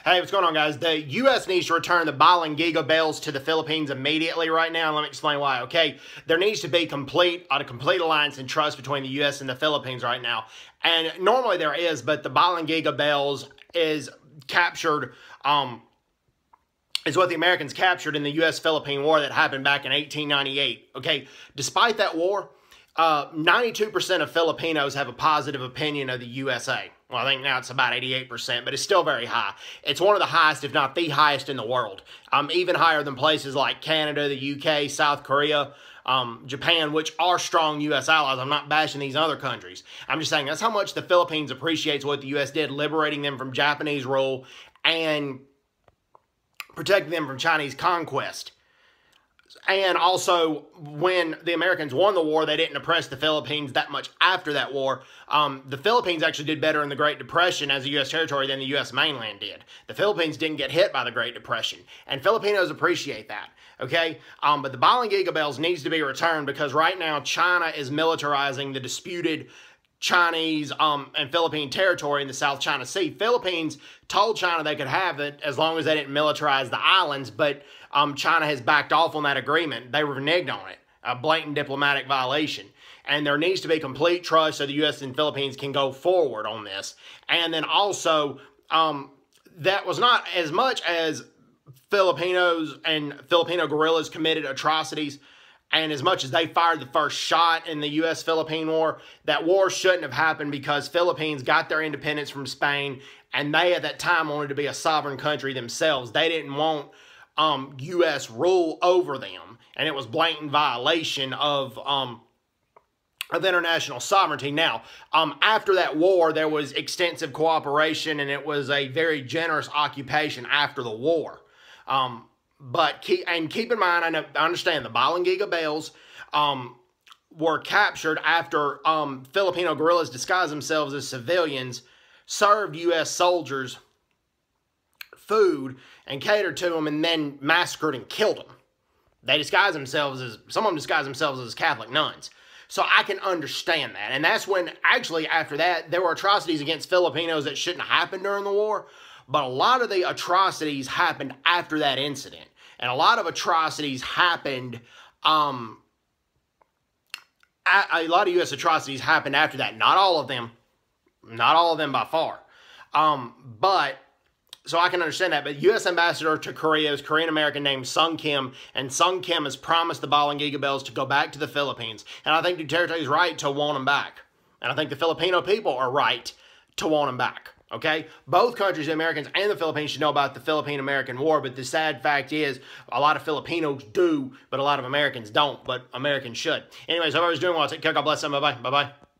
Hey, what's going on, guys? The U.S. needs to return the Balangiga Bells to the Philippines immediately right now. Let me explain why, okay? There needs to be a complete alliance and trust between the U.S. and the Philippines right now. And normally there is, but the Balangiga Bells is captured, is what the Americans captured in the U.S.-Philippine War that happened back in 1898, okay? Despite that war, 92% of Filipinos have a positive opinion of the USA. Well, I think now it's about 88%, but it's still very high. It's one of the highest, if not the highest in the world. Even higher than places like Canada, the UK, South Korea, Japan, which are strong U.S. allies. I'm not bashing these other countries. I'm just saying that's how much the Philippines appreciates what the U.S. did, liberating them from Japanese rule and protecting them from Chinese conquest. And also, when the Americans won the war, they didn't oppress the Philippines that much after that war. The Philippines actually did better in the Great Depression as a U.S. territory than the U.S. mainland did. The Philippines didn't get hit by the Great Depression, and Filipinos appreciate that, okay? But the Balangiga Bells needs to be returned because right now China is militarizing the disputed Chinese and Philippine territory in the South China Sea. Philippines told China they could have it as long as they didn't militarize the islands, but China has backed off on that agreement. They reneged on it, a blatant diplomatic violation. And there needs to be complete trust so the U.S. and Philippines can go forward on this. And then also, that was not as much as Filipinos and Filipino guerrillas committed atrocities, and as much as they fired the first shot in the U.S.-Philippine War, that war shouldn't have happened because Philippines got their independence from Spain, and they at that time wanted to be a sovereign country themselves. They didn't want U.S. rule over them, and it was blatant violation of international sovereignty. Now, after that war, there was extensive cooperation, and it was a very generous occupation after the war. But keep in mind, I understand the Balangiga Bells were captured after Filipino guerrillas disguised themselves as civilians, served U.S. soldiers food and catered to them, and then massacred and killed them. They disguised themselves as, some of them disguised themselves as Catholic nuns. So I can understand that. And that's when, actually, after that, there were atrocities against Filipinos that shouldn't have happened during the war. But a lot of the atrocities happened after that incident. And a lot of atrocities happened, a lot of U.S. atrocities happened after that. Not all of them. Not all of them by far. So I can understand that. But U.S. Ambassador to Korea is Korean-American named Sung Kim. And Sung Kim has promised the Balangiga Bells to go back to the Philippines. And I think Duterte is right to want them back. And I think the Filipino people are right to want them back. Okay? Both countries, the Americans and the Philippines, should know about the Philippine-American War, but the sad fact is a lot of Filipinos do, but a lot of Americans don't, but Americans should. Anyways, hope everyone's doing well. Take care. God bless them. Bye-bye. Bye-bye.